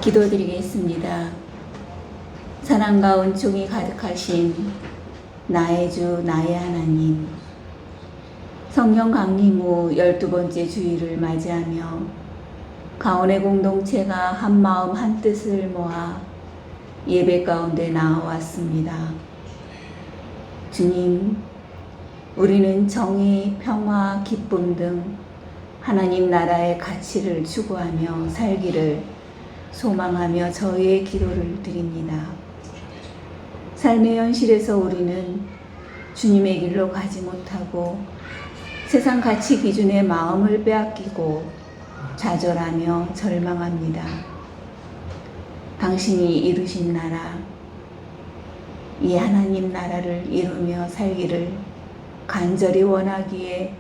기도드리겠습니다. 사랑과 은총이 가득하신 나의 주 나의 하나님, 성령 강림 후 12번째 주일을 맞이하며 가온의 공동체가 한마음 한뜻을 모아 예배 가운데 나와왔습니다. 주님, 우리는 정의, 평화, 기쁨 등 하나님 나라의 가치를 추구하며 살기를 소망하며 저희의 기도를 드립니다. 삶의 현실에서 우리는 주님의 길로 가지 못하고 세상 가치 기준에 마음을 빼앗기고 좌절하며 절망합니다. 당신이 이루신 나라, 이 하나님 나라를 이루며 살기를 간절히 원하기에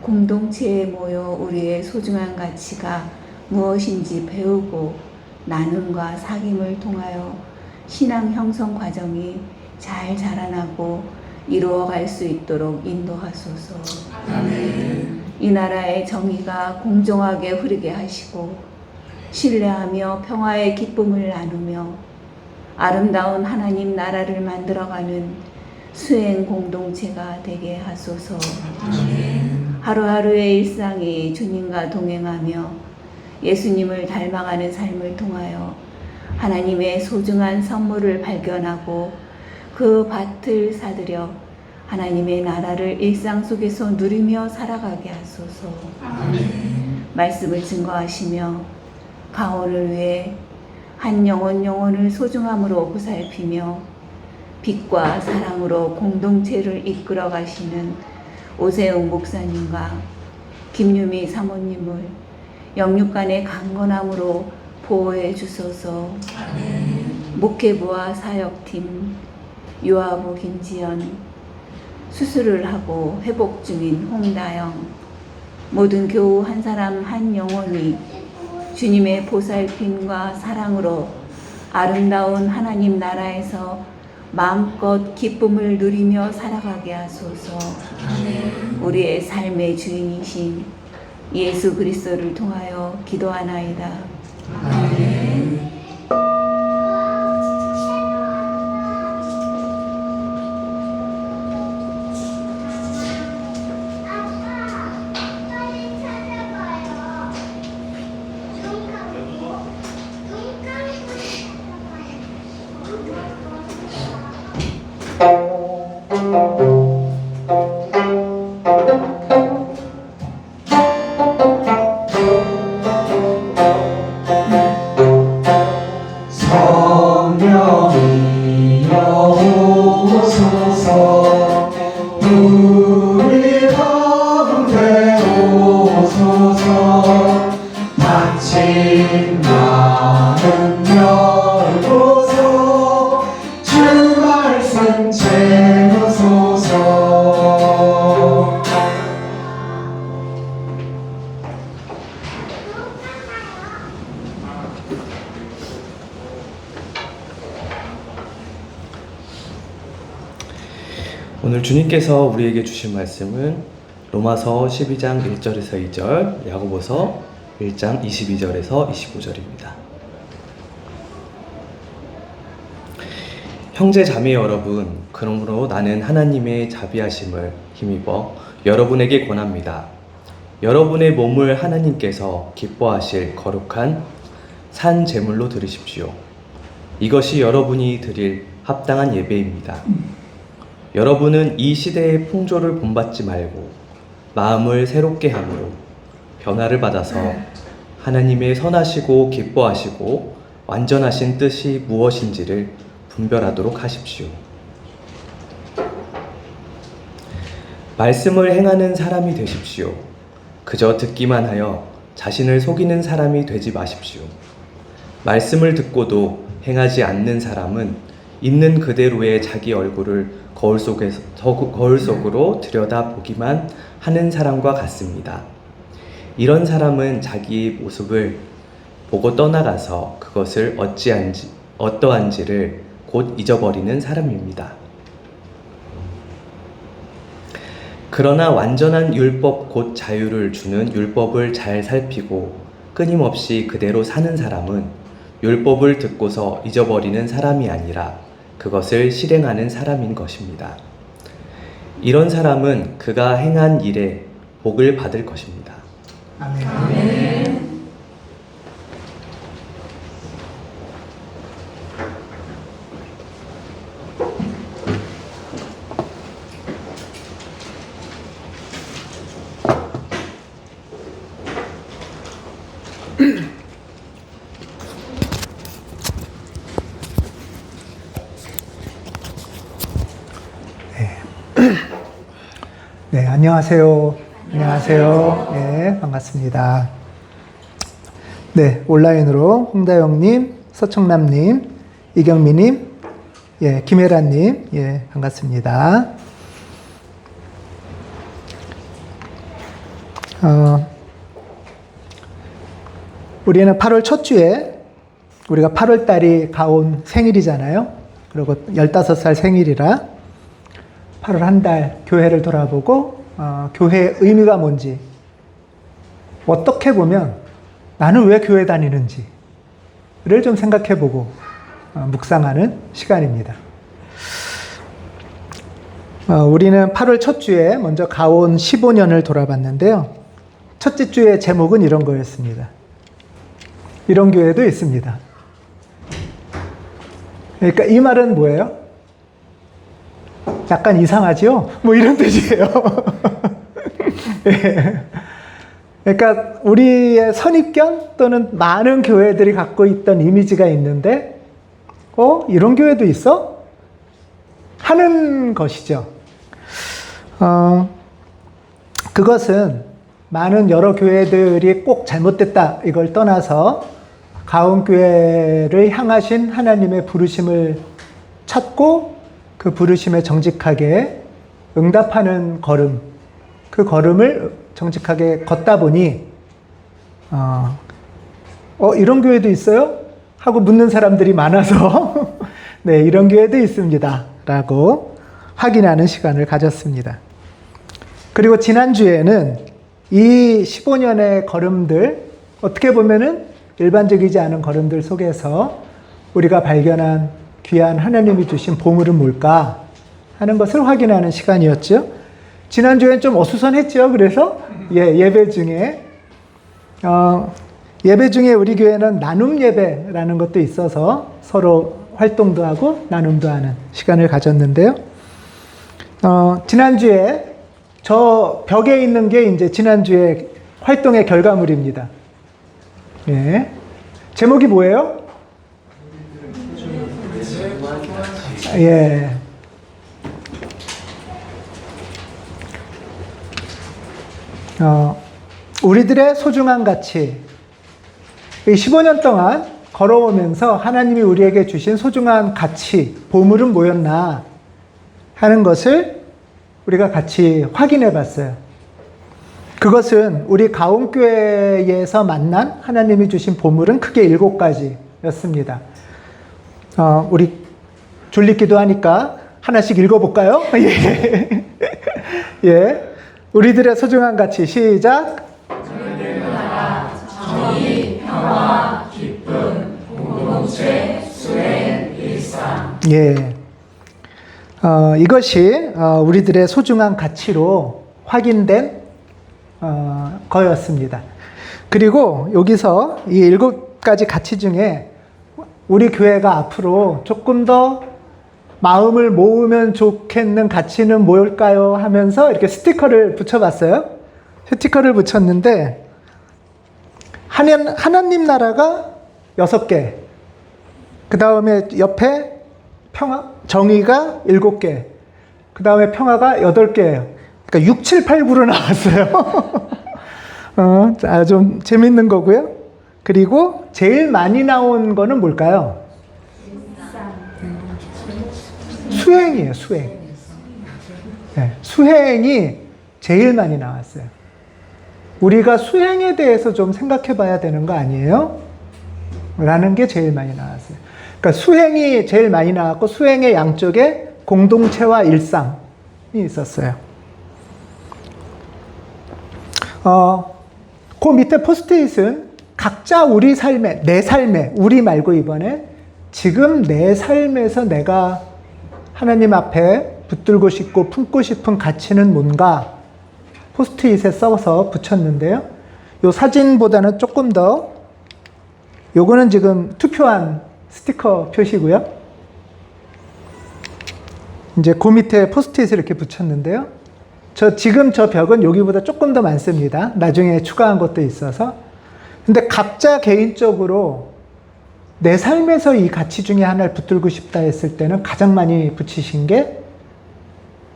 공동체에 모여 우리의 소중한 가치가 무엇인지 배우고 나눔과 사귐을 통하여 신앙 형성 과정이 잘 자라나고 이루어갈 수 있도록 인도하소서. 아멘. 이 나라의 정의가 공정하게 흐르게 하시고 신뢰하며 평화의 기쁨을 나누며 아름다운 하나님 나라를 만들어가는 수행 공동체가 되게 하소서. 아멘. 하루하루의 일상이 주님과 동행하며 예수님을 닮아가는 삶을 통하여 하나님의 소중한 선물을 발견하고 그 밭을 사들여 하나님의 나라를 일상 속에서 누리며 살아가게 하소서. 아멘. 말씀을 증거하시며 가온을 위해 한 영혼을 소중함으로 보살피며 빛과 사랑으로 공동체를 이끌어 가시는 오세웅 목사님과 김유미 사모님을 영육간의 강건함으로 보호해 주소서. 아멘. 목회부와 사역팀, 유아부 김지연, 수술을 하고 회복 중인 홍다영, 모든 교우 한 사람 한 영혼이 주님의 보살핌과 사랑으로 아름다운 하나님 나라에서 마음껏 기쁨을 누리며 살아가게 하소서. 아멘. 우리의 삶의 주인이신 예수 그리스도를 통하여 기도하나이다. 아멘. 오늘 주님께서 우리에게 주신 말씀은 로마서 12장 1절에서 2절, 야고보서 1장 22절에서 25절입니다. 형제 자매 여러분, 그러므로 나는 하나님의 자비하심을 힘입어 여러분에게 권합니다. 여러분의 몸을 하나님께서 기뻐하실 거룩한 산 제물로 드리십시오. 이것이 여러분이 드릴 합당한 예배입니다. 여러분은 이 시대의 풍조를 본받지 말고 마음을 새롭게 함으로 변화를 받아서 하나님의 선하시고 기뻐하시고 완전하신 뜻이 무엇인지를 분별하도록 하십시오. 말씀을 행하는 사람이 되십시오. 그저 듣기만 하여 자신을 속이는 사람이 되지 마십시오. 말씀을 듣고도 행하지 않는 사람은 있는 그대로의 자기 얼굴을 거울 속으로 들여다보기만 하는 사람과 같습니다. 이런 사람은 자기의 모습을 보고 떠나가서 그것을 어떠한지를 곧 잊어버리는 사람입니다. 그러나 완전한 율법 곧 자유를 주는 율법을 잘 살피고 끊임없이 그대로 사는 사람은 율법을 듣고서 잊어버리는 사람이 아니라 그것을 실행하는 사람인 것입니다. 이런 사람은 그가 행한 일에 복을 받을 것입니다. 아멘. 네, 안녕하세요. 안녕하세요. 네, 반갑습니다. 네, 온라인으로 홍다영님, 서청남님, 이경미님, 예, 김혜란님, 예, 반갑습니다. 우리는 8월 첫 주에 우리가 8월 달이 가온 생일이잖아요. 그리고 15살 생일이라 8월 한 달 교회를 돌아보고 교회의 의미가 뭔지, 어떻게 보면 나는 왜 교회 다니는지를 좀 생각해보고 묵상하는 시간입니다. 우리는 8월 첫 주에 먼저 가온 15년을 돌아봤는데요. 첫째 주의 제목은 이런 거였습니다. 이런 교회도 있습니다. 그러니까 이 말은 뭐예요? 약간 이상하지요? 뭐 이런 뜻이에요. 예. 그러니까 우리의 선입견 또는 많은 교회들이 갖고 있던 이미지가 있는데, 이런 교회도 있어? 하는 것이죠. 그것은 많은 여러 교회들이 꼭 잘못됐다 이걸 떠나서 가온교회를 향하신 하나님의 부르심을 찾고 그 부르심에 정직하게 응답하는 걸음, 그 걸음을 정직하게 걷다 보니 이런 교회도 있어요? 하고 묻는 사람들이 많아서 네, 이런 교회도 있습니다 라고 확인하는 시간을 가졌습니다. 그리고 지난주에는 이 15년의 걸음들, 어떻게 보면은 일반적이지 않은 걸음들 속에서 우리가 발견한 귀한 하나님이 주신 보물은 뭘까 하는 것을 확인하는 시간이었죠. 지난주엔 좀 어수선했죠. 그래서 예배 중에 우리 교회는 나눔 예배라는 것도 있어서 서로 활동도 하고 나눔도 하는 시간을 가졌는데요. 지난주에 저 벽에 있는 게 이제 지난주에 활동의 결과물입니다. 예. 제목이 뭐예요? 예. 우리들의 소중한 가치. 15년 동안 걸어오면서 하나님이 우리에게 주신 소중한 가치, 보물은 뭐였나 하는 것을 우리가 같이 확인해 봤어요. 그것은 우리 가온교회에서 만난 하나님이 주신 보물은 크게 7가지였습니다. 우리 졸리기도 하니까 하나씩 읽어볼까요? 예. 예. 우리들의 소중한 가치, 시작. 하나님의 나라, 정의, 평화, 기쁨, 공동체, 수행, 일상. 예. 이것이 우리들의 소중한 가치로 확인된 거였습니다. 그리고 여기서 이 7가지 가치 중에 우리 교회가 앞으로 조금 더 마음을 모으면 좋겠는 가치는 뭘까요? 하면서 이렇게 스티커를 붙여봤어요. 스티커를 붙였는데 하나님 나라가 6개, 그 다음에 옆에 평화, 정의가 7개, 그 다음에 평화가 8개예요. 그러니까 6, 7, 8, 9로 나왔어요. 좀 재밌는 거고요. 그리고 제일 많이 나온 거는 뭘까요? 수행이에요, 수행. 네, 수행이 제일 많이 나왔어요. 우리가 수행에 대해서 좀 생각해 봐야 되는 거 아니에요? 라는 게 제일 많이 나왔어요. 그러니까 수행이 제일 많이 나왔고, 수행의 양쪽에 공동체와 일상이 있었어요. 그 밑에 포스트잇은 각자 우리 삶에, 내 삶에, 우리 말고 이번에 지금 내 삶에서 내가 하나님 앞에 붙들고 싶고 품고 싶은 가치는 뭔가 포스트잇에 써서 붙였는데요. 요 사진보다는 조금 더, 요거는 지금 투표한 스티커 표시고요. 이제 그 밑에 포스트잇을 이렇게 붙였는데요. 지금 저 벽은 여기보다 조금 더 많습니다. 나중에 추가한 것도 있어서. 근데 각자 개인적으로 내 삶에서 이 가치 중에 하나를 붙들고 싶다 했을 때는 가장 많이 붙이신 게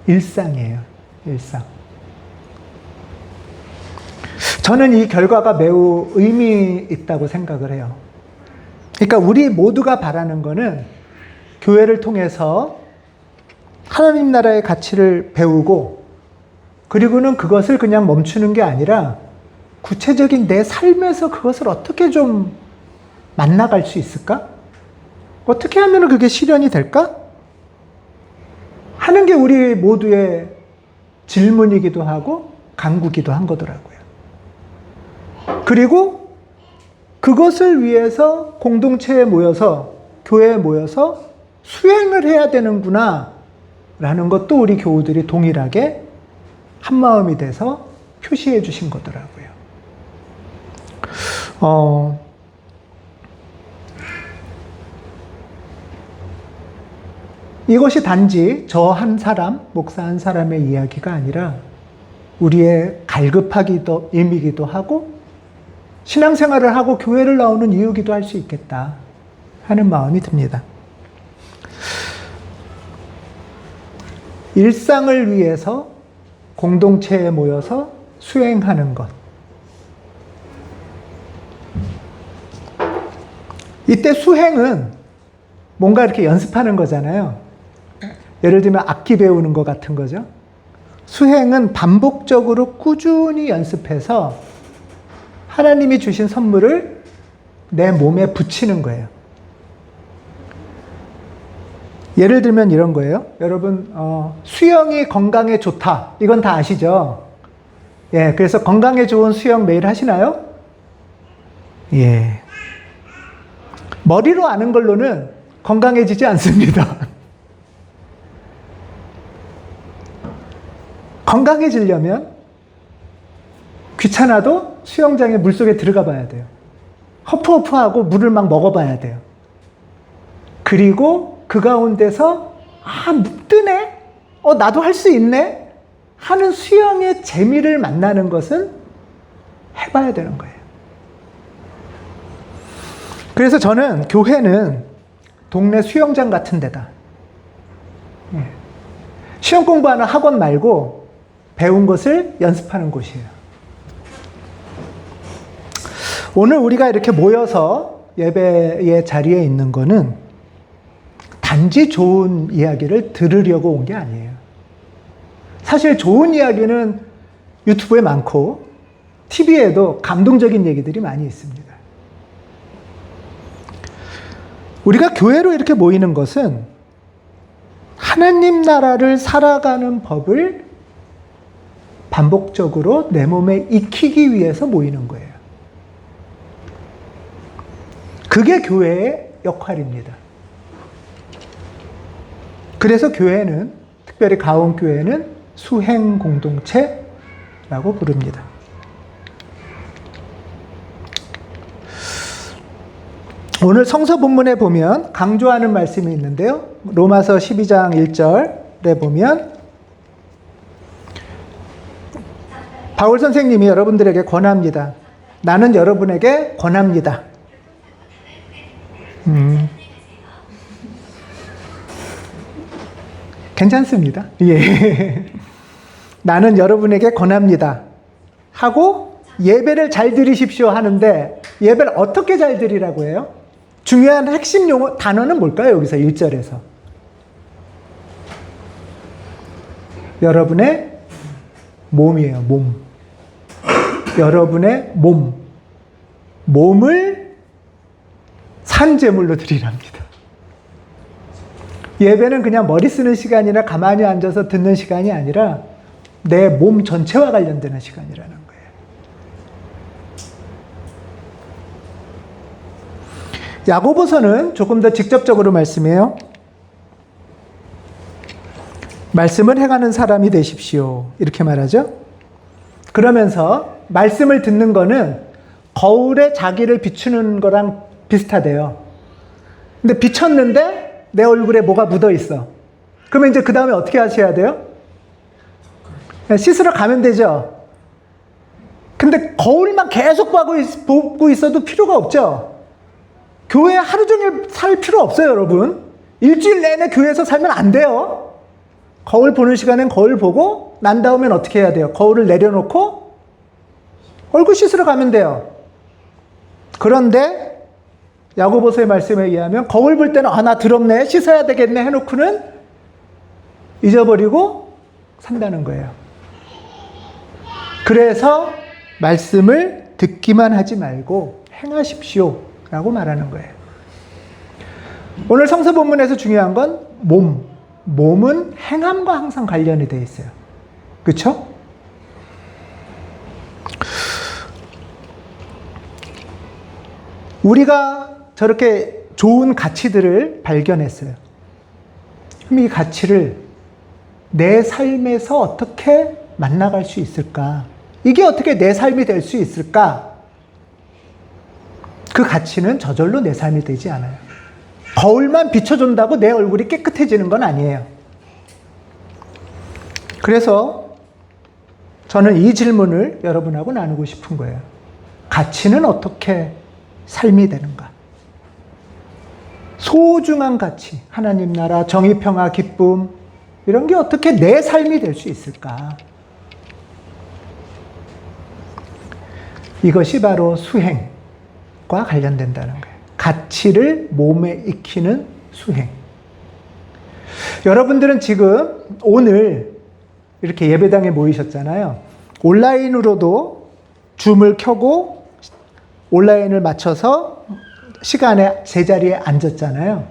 일상이에요. 일상. 저는 이 결과가 매우 의미 있다고 생각을 해요. 그러니까 우리 모두가 바라는 거는 교회를 통해서 하나님 나라의 가치를 배우고, 그리고는 그것을 그냥 멈추는 게 아니라 구체적인 내 삶에서 그것을 어떻게 좀 만나갈 수 있을까? 어떻게 하면 그게 실현이 될까? 하는 게 우리 모두의 질문이기도 하고 간구기도 한 거더라고요. 그리고 그것을 위해서 공동체에 모여서, 교회에 모여서 수행을 해야 되는구나 라는 것도 우리 교우들이 동일하게 한마음이 돼서 표시해 주신 거더라고요. 이것이 단지 저 한 사람, 목사 한 사람의 이야기가 아니라 우리의 갈급하기도 의미기도 하고 신앙생활을 하고 교회를 나오는 이유기도 할 수 있겠다 하는 마음이 듭니다. 일상을 위해서 공동체에 모여서 수행하는 것. 이때 수행은 뭔가 이렇게 연습하는 거잖아요. 예를 들면 악기 배우는 것 같은 거죠. 수행은 반복적으로 꾸준히 연습해서 하나님이 주신 선물을 내 몸에 붙이는 거예요. 예를 들면 이런 거예요. 여러분, 수영이 건강에 좋다. 이건 다 아시죠? 예, 그래서 건강에 좋은 수영 매일 하시나요? 예. 머리로 아는 걸로는 건강해지지 않습니다. 건강해지려면 귀찮아도 수영장에 물속에 들어가 봐야 돼요. 허프허프하고 물을 막 먹어봐야 돼요. 그리고 그 가운데서 뜨네? 나도 할 수 있네? 하는 수영의 재미를 만나는 것은 해봐야 되는 거예요. 그래서 저는 교회는 동네 수영장 같은 데다. 시험 공부하는 학원 말고 배운 것을 연습하는 곳이에요. 오늘 우리가 이렇게 모여서 예배의 자리에 있는 거는 단지 좋은 이야기를 들으려고 온 게 아니에요. 사실 좋은 이야기는 유튜브에 많고 TV에도 감동적인 얘기들이 많이 있습니다. 우리가 교회로 이렇게 모이는 것은 하나님 나라를 살아가는 법을 반복적으로 내 몸에 익히기 위해서 모이는 거예요. 그게 교회의 역할입니다. 그래서 교회는, 특별히 가온교회는 수행 공동체라고 부릅니다. 오늘 성서 본문에 보면 강조하는 말씀이 있는데요. 로마서 12장 1절에 보면 바울 선생님이 여러분들에게 권합니다. 나는 여러분에게 권합니다. 괜찮습니다. 예. 나는 여러분에게 권합니다. 하고 예배를 잘 드리십시오 하는데 예배를 어떻게 잘 드리라고 해요? 중요한 핵심 용어, 단어는 뭘까요? 여기서 1절에서. 여러분의 몸이에요. 몸. 여러분의 몸. 몸을 산제물로 드리랍니다. 예배는 그냥 머리 쓰는 시간이나 가만히 앉아서 듣는 시간이 아니라 내 몸 전체와 관련되는 시간이라는 거예요. 야고보서는 조금 더 직접적으로 말씀해요. 말씀을 행하는 사람이 되십시오. 이렇게 말하죠. 그러면서 말씀을 듣는 거는 거울에 자기를 비추는 거랑 비슷하대요. 근데 비쳤는데 내 얼굴에 뭐가 묻어 있어. 그러면 이제 그 다음에 어떻게 하셔야 돼요? 씻으러 가면 되죠. 근데 거울만 계속 보고 있어도 필요가 없죠. 교회 하루 종일 살 필요 없어요, 여러분. 일주일 내내 교회에서 살면 안 돼요. 거울 보는 시간엔 거울 보고 난 다음엔 어떻게 해야 돼요? 거울을 내려놓고 얼굴 씻으러 가면 돼요. 그런데 야고보서의 말씀에 의하면 거울 볼 때는 나 더럽네, 씻어야 되겠네 해놓고는 잊어버리고 산다는 거예요. 그래서 말씀을 듣기만 하지 말고 행하십시오 라고 말하는 거예요. 오늘 성서 본문에서 중요한 건 몸은 행함과 항상 관련이 되어 있어요. 그렇죠? 우리가 저렇게 좋은 가치들을 발견했어요. 그럼 이 가치를 내 삶에서 어떻게 만나갈 수 있을까? 이게 어떻게 내 삶이 될 수 있을까? 그 가치는 저절로 내 삶이 되지 않아요. 거울만 비춰준다고 내 얼굴이 깨끗해지는 건 아니에요. 그래서 저는 이 질문을 여러분하고 나누고 싶은 거예요. 가치는 어떻게 삶이 되는가? 소중한 가치, 하나님 나라, 정의, 평화, 기쁨, 이런 게 어떻게 내 삶이 될 수 있을까? 이것이 바로 수행과 관련된다는 거예요. 가치를 몸에 익히는 수행. 여러분들은 지금 오늘 이렇게 예배당에 모이셨잖아요. 온라인으로도 줌을 켜고 온라인을 맞춰서 시간에 제자리에 앉았잖아요.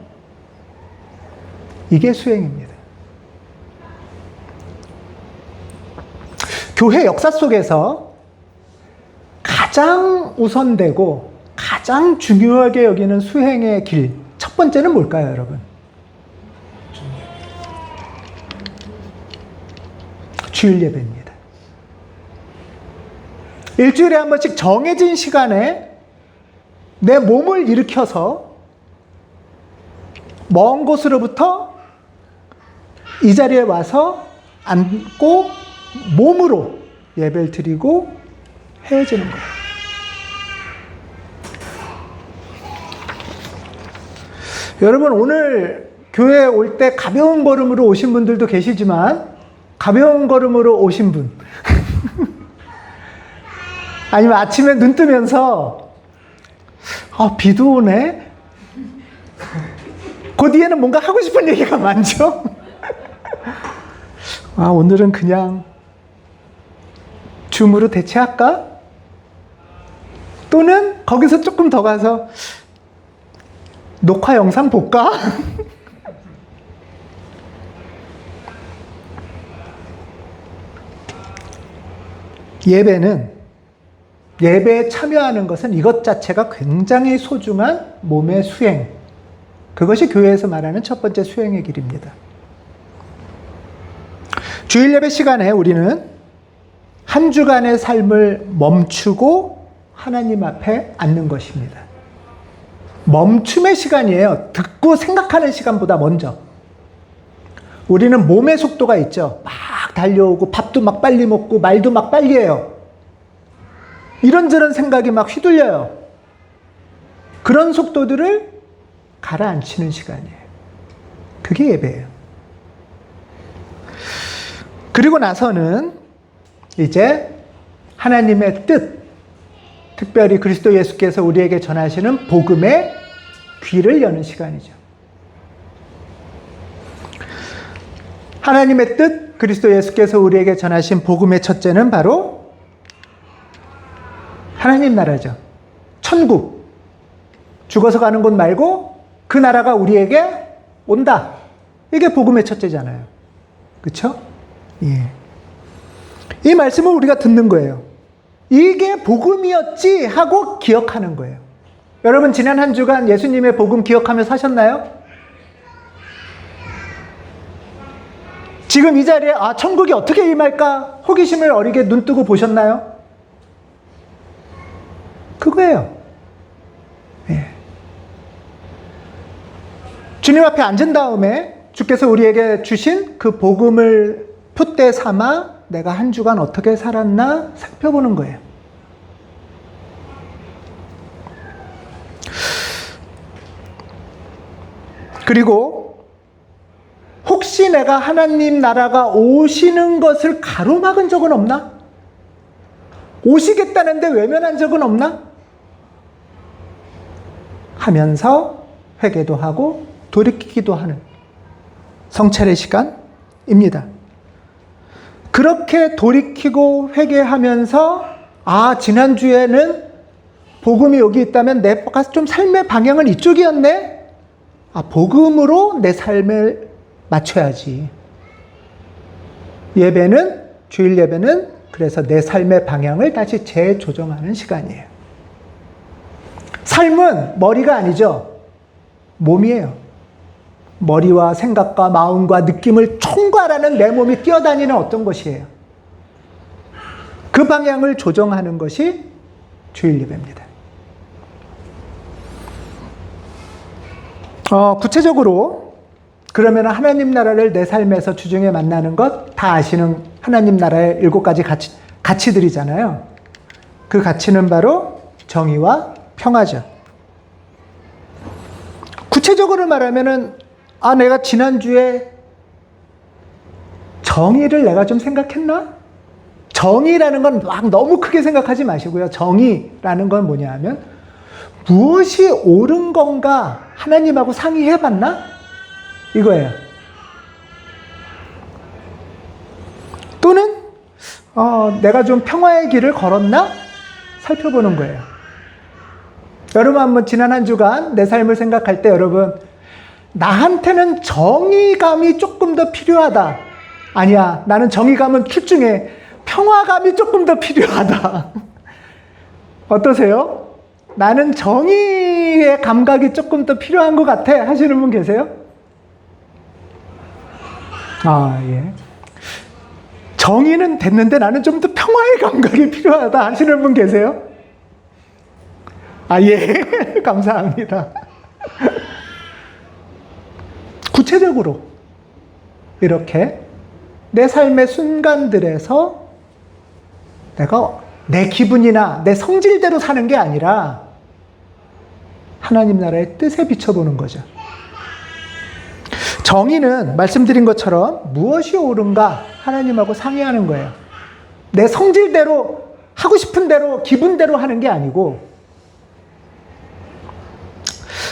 이게 수행입니다. 교회 역사 속에서 가장 우선되고 가장 중요하게 여기는 수행의 길, 첫 번째는 뭘까요, 여러분? 주일 예배입니다. 일주일에 한 번씩 정해진 시간에 내 몸을 일으켜서 먼 곳으로부터 이 자리에 와서 앉고 몸으로 예배를 드리고 헤어지는 거예요. 여러분, 오늘 교회에 올 때 가벼운 걸음으로 오신 분들도 계시지만 가벼운 걸음으로 오신 분 아니면 아침에 눈 뜨면서 비도 오네? 그 뒤에는 뭔가 하고 싶은 얘기가 많죠? 오늘은 그냥 줌으로 대체할까? 또는 거기서 조금 더 가서 녹화 영상 볼까? 예배에 참여하는 것은 이것 자체가 굉장히 소중한 몸의 수행. 그것이 교회에서 말하는 첫 번째 수행의 길입니다. 주일 예배 시간에 우리는 한 주간의 삶을 멈추고 하나님 앞에 앉는 것입니다. 멈춤의 시간이에요. 듣고 생각하는 시간보다 먼저. 우리는 몸의 속도가 있죠. 막 달려오고 밥도 막 빨리 먹고 말도 막 빨리 해요. 이런저런 생각이 막 휘둘려요. 그런 속도들을 가라앉히는 시간이에요. 그게 예배예요. 그리고 나서는 이제 하나님의 뜻, 특별히 그리스도 예수께서 우리에게 전하시는 복음의 귀를 여는 시간이죠. 하나님의 뜻, 그리스도 예수께서 우리에게 전하신 복음의 첫째는 바로 하나님 나라죠. 천국. 죽어서 가는 곳 말고 그 나라가 우리에게 온다. 이게 복음의 첫째잖아요. 그렇죠? 예. 이 말씀을 우리가 듣는 거예요. 이게 복음이었지 하고 기억하는 거예요. 여러분 지난 한 주간 예수님의 복음 기억하며 사셨나요? 지금 이 자리에 천국이 어떻게 임할까 호기심을 어리게 눈뜨고 보셨나요? 그거예요. 예. 주님 앞에 앉은 다음에 주께서 우리에게 주신 그 복음을 풋대 삼아 내가 한 주간 어떻게 살았나 살펴보는 거예요. 그리고 혹시 내가 하나님 나라가 오시는 것을 가로막은 적은 없나? 오시겠다는데 외면한 적은 없나? 하면서 회개도 하고 돌이키기도 하는 성찰의 시간입니다. 그렇게 돌이키고 회개하면서 지난주에는 복음이 여기 있다면 내가 좀 삶의 방향은 이쪽이었네? 복음으로 내 삶을 맞춰야지. 예배는, 주일 예배는 그래서 내 삶의 방향을 다시 재조정하는 시간이에요. 삶은 머리가 아니죠. 몸이에요. 머리와 생각과 마음과 느낌을 총괄하는 내 몸이 뛰어다니는 어떤 것이에요. 그 방향을 조정하는 것이 주일 예배입니다. 구체적으로 그러면 하나님 나라를 내 삶에서 주중에 만나는 것 다 아시는 하나님 나라의 7가지 가치들이잖아요. 그 가치는 바로 정의와 평화죠. 구체적으로 말하면은 내가 지난주에 정의를 내가 좀 생각했나? 정의라는 건 막 너무 크게 생각하지 마시고요. 정의라는 건 뭐냐 하면 무엇이 옳은 건가 하나님하고 상의해봤나? 이거예요. 또는 내가 좀 평화의 길을 걸었나? 살펴보는 거예요. 여러분 한번 지난 한 주간 내 삶을 생각할 때 여러분 나한테는 정의감이 조금 더 필요하다. 아니야, 나는 정의감은 출중해. 평화감이 조금 더 필요하다. 어떠세요? 나는 정의의 감각이 조금 더 필요한 것 같아 하시는 분 계세요? 예. 정의는 됐는데 나는 좀 더 평화의 감각이 필요하다 하시는 분 계세요? 예. 감사합니다. 구체적으로 이렇게 내 삶의 순간들에서 내가 내 기분이나 내 성질대로 사는 게 아니라 하나님 나라의 뜻에 비춰보는 거죠. 정의는 말씀드린 것처럼 무엇이 옳은가 하나님하고 상의하는 거예요. 내 성질대로 하고 싶은 대로 기분대로 하는 게 아니고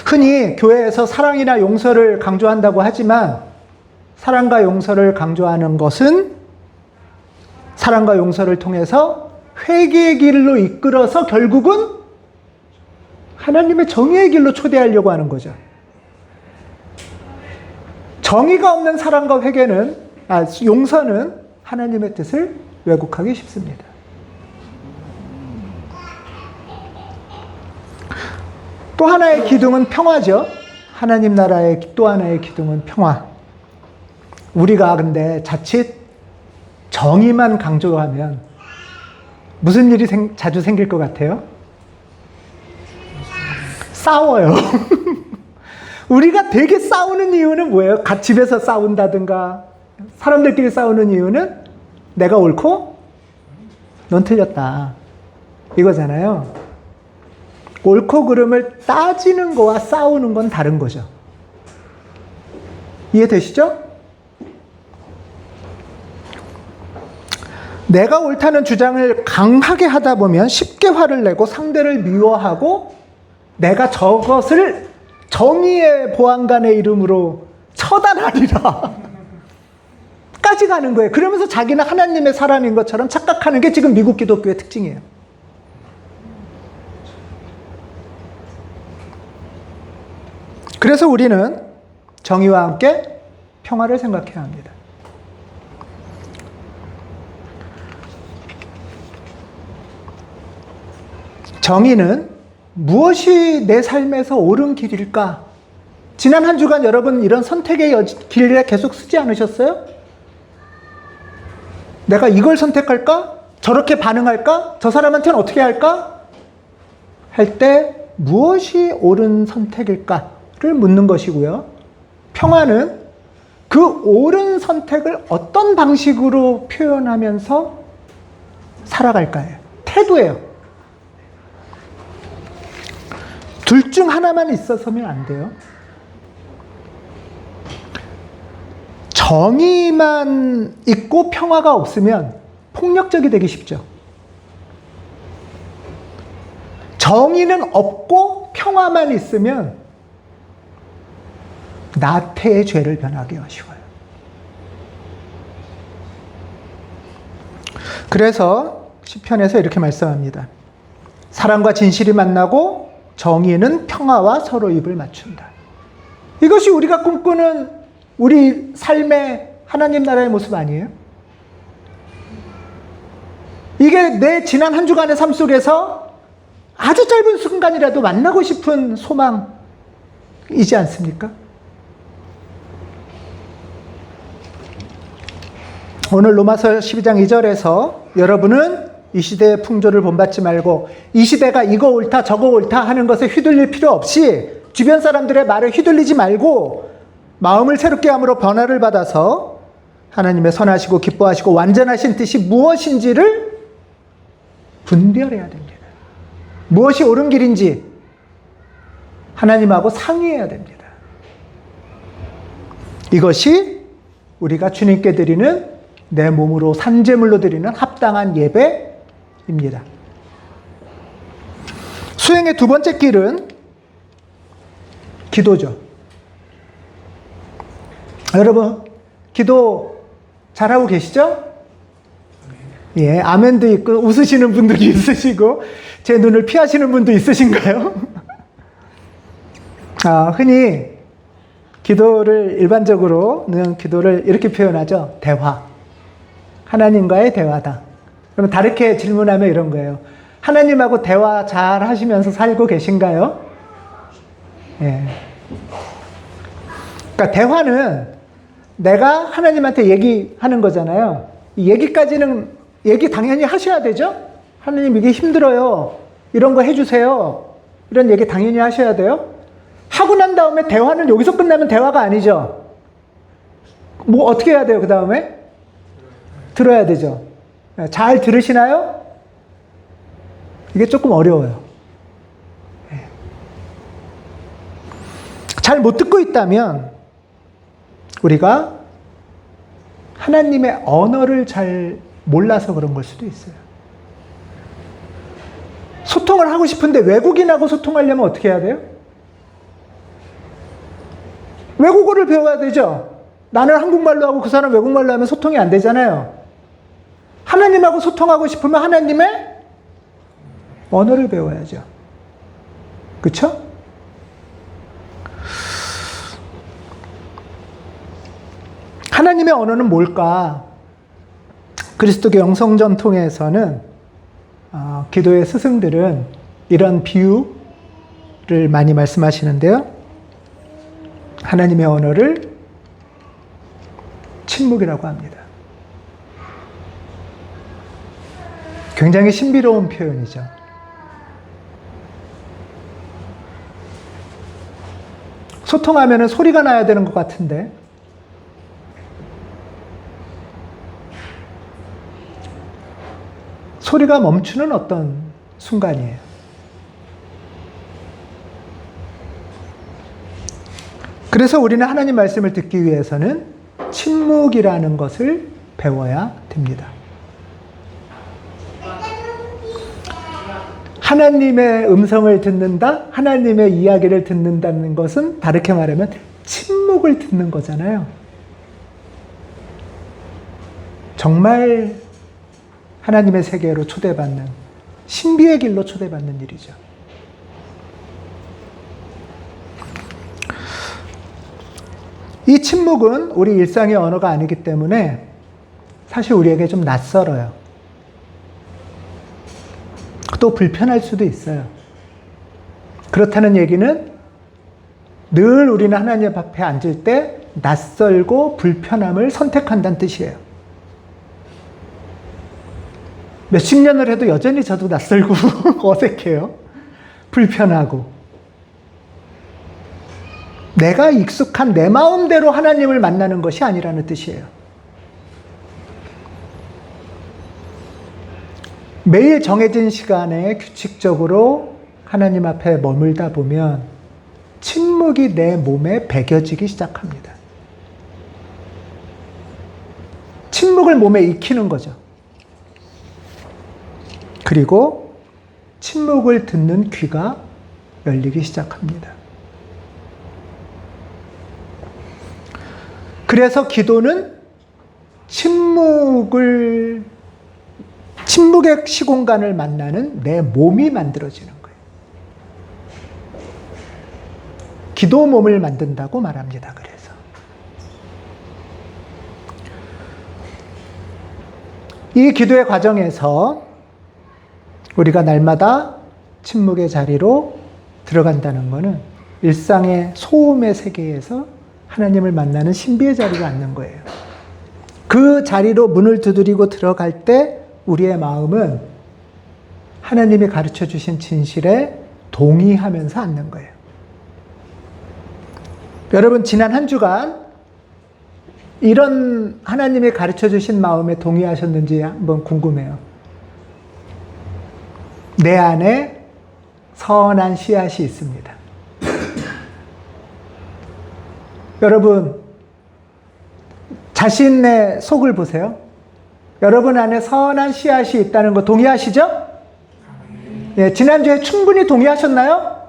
흔히 교회에서 사랑이나 용서를 강조한다고 하지만 사랑과 용서를 강조하는 것은 사랑과 용서를 통해서 회개의 길로 이끌어서 결국은 하나님의 정의의 길로 초대하려고 하는 거죠. 정의가 없는 사랑과 회개는, 용서는 하나님의 뜻을 왜곡하기 쉽습니다. 또 하나의 기둥은 평화죠. 하나님 나라의 또 하나의 기둥은 평화. 우리가 근데 자칫 정의만 강조하면 무슨 일이 자주 생길 것 같아요? 싸워요. 우리가 되게 싸우는 이유는 뭐예요? 집에서 싸운다든가 사람들끼리 싸우는 이유는 내가 옳고 넌 틀렸다 이거잖아요. 옳고 그름을 따지는 거와 싸우는 건 다른 거죠. 이해되시죠? 내가 옳다는 주장을 강하게 하다 보면 쉽게 화를 내고 상대를 미워하고 내가 저것을 정의의 보안관의 이름으로 처단하리라 까지 가는 거예요. 그러면서 자기는 하나님의 사람인 것처럼 착각하는 게 지금 미국 기독교의 특징이에요. 그래서 우리는 정의와 함께 평화를 생각해야 합니다. 정의는 무엇이 내 삶에서 옳은 길일까? 지난 한 주간 여러분 이런 선택의 길에 계속 쓰지 않으셨어요? 내가 이걸 선택할까? 저렇게 반응할까? 저 사람한테는 어떻게 할까? 할 때 무엇이 옳은 선택일까를 묻는 것이고요. 평화는 그 옳은 선택을 어떤 방식으로 표현하면서 살아갈까요? 태도예요. 둘 중 하나만 있어서면 안 돼요. 정의만 있고 평화가 없으면 폭력적이 되기 쉽죠. 정의는 없고 평화만 있으면 나태의 죄를 변하기 쉬워요. 그래서 시편에서 이렇게 말씀합니다. 사랑과 진실이 만나고 정의는 평화와 서로 입을 맞춘다. 이것이 우리가 꿈꾸는 우리 삶의 하나님 나라의 모습 아니에요? 이게 내 지난 한 주간의 삶 속에서 아주 짧은 순간이라도 만나고 싶은 소망이지 않습니까? 오늘 로마서 12장 2절에서 여러분은 이 시대의 풍조를 본받지 말고 이 시대가 이거 옳다 저거 옳다 하는 것에 휘둘릴 필요 없이 주변 사람들의 말에 휘둘리지 말고 마음을 새롭게 함으로 변화를 받아서 하나님의 선하시고 기뻐하시고 완전하신 뜻이 무엇인지를 분별해야 됩니다. 무엇이 옳은 길인지 하나님하고 상의해야 됩니다. 이것이 우리가 주님께 드리는 내 몸으로 산제물로 드리는 합당한 예배입니다. 수행의 두 번째 길은 기도죠. 여러분, 기도 잘하고 계시죠? 예, 아멘도 있고 웃으시는 분들이 있으시고 제 눈을 피하시는 분도 있으신가요? 흔히 기도를 일반적으로는 기도를 이렇게 표현하죠. 대화. 하나님과의 대화다. 그러면 다르게 질문하면 이런 거예요. 하나님하고 대화 잘 하시면서 살고 계신가요? 예. 그러니까 대화는 내가 하나님한테 얘기하는 거잖아요. 이 얘기까지는 얘기 당연히 하셔야 되죠? 하나님 이게 힘들어요. 이런 거 해주세요. 이런 얘기 당연히 하셔야 돼요. 하고 난 다음에 대화는 여기서 끝나면 대화가 아니죠. 뭐 어떻게 해야 돼요? 그 다음에? 들어야 되죠. 잘 들으시나요? 이게 조금 어려워요. 잘 못 듣고 있다면 우리가 하나님의 언어를 잘 몰라서 그런 걸 수도 있어요. 소통을 하고 싶은데 외국인하고 소통하려면 어떻게 해야 돼요? 외국어를 배워야 되죠. 나는 한국말로 하고 그 사람 외국말로 하면 소통이 안 되잖아요. 하나님하고 소통하고 싶으면 하나님의 언어를 배워야죠. 그렇죠? 하나님의 언어는 뭘까? 그리스도교 영성전통에서는 기도의 스승들은 이런 비유를 많이 말씀하시는데요. 하나님의 언어를 침묵이라고 합니다. 굉장히 신비로운 표현이죠. 소통하면 소리가 나야 되는 것 같은데 소리가 멈추는 어떤 순간이에요. 그래서 우리는 하나님 말씀을 듣기 위해서는 침묵이라는 것을 배워야 됩니다. 하나님의 음성을 듣는다, 하나님의 이야기를 듣는다는 것은 다르게 말하면 침묵을 듣는 거잖아요. 정말 하나님의 세계로 초대받는, 신비의 길로 초대받는 일이죠. 이 침묵은 우리 일상의 언어가 아니기 때문에 사실 우리에게 좀 낯설어요. 또 불편할 수도 있어요. 그렇다는 얘기는 늘 우리는 하나님 앞에 앉을 때 낯설고 불편함을 선택한다는 뜻이에요. 몇십 년을 해도 여전히 저도 낯설고 어색해요. 불편하고. 내가 익숙한 내 마음대로 하나님을 만나는 것이 아니라는 뜻이에요. 매일 정해진 시간에 규칙적으로 하나님 앞에 머물다 보면 침묵이 내 몸에 배겨지기 시작합니다. 침묵을 몸에 익히는 거죠. 그리고 침묵을 듣는 귀가 열리기 시작합니다. 그래서 기도는 침묵의 시공간을 만나는 내 몸이 만들어지는 거예요. 기도 몸을 만든다고 말합니다. 그래서 이 기도의 과정에서 우리가 날마다 침묵의 자리로 들어간다는 것은 일상의 소음의 세계에서 하나님을 만나는 신비의 자리를 앉는 거예요. 그 자리로 문을 두드리고 들어갈 때 우리의 마음은 하나님이 가르쳐 주신 진실에 동의하면서 앉는 거예요. 여러분, 지난 한 주간 이런 하나님이 가르쳐 주신 마음에 동의하셨는지 한번 궁금해요. 내 안에 선한 씨앗이 있습니다. 여러분, 자신의 속을 보세요. 여러분 안에 선한 씨앗이 있다는 거 동의하시죠? 예, 지난주에 충분히 동의하셨나요?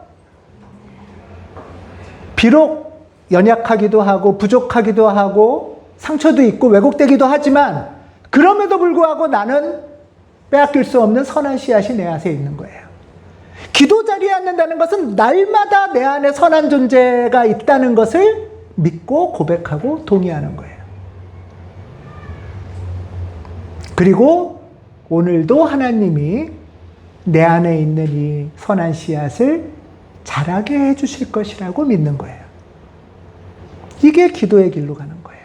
비록 연약하기도 하고 부족하기도 하고 상처도 있고 왜곡되기도 하지만 그럼에도 불구하고 나는 빼앗길 수 없는 선한 씨앗이 내 안에 있는 거예요. 기도 자리에 앉는다는 것은 날마다 내 안에 선한 존재가 있다는 것을 믿고 고백하고 동의하는 거예요. 그리고 오늘도 하나님이 내 안에 있는 이 선한 씨앗을 자라게 해주실 것이라고 믿는 거예요. 이게 기도의 길로 가는 거예요.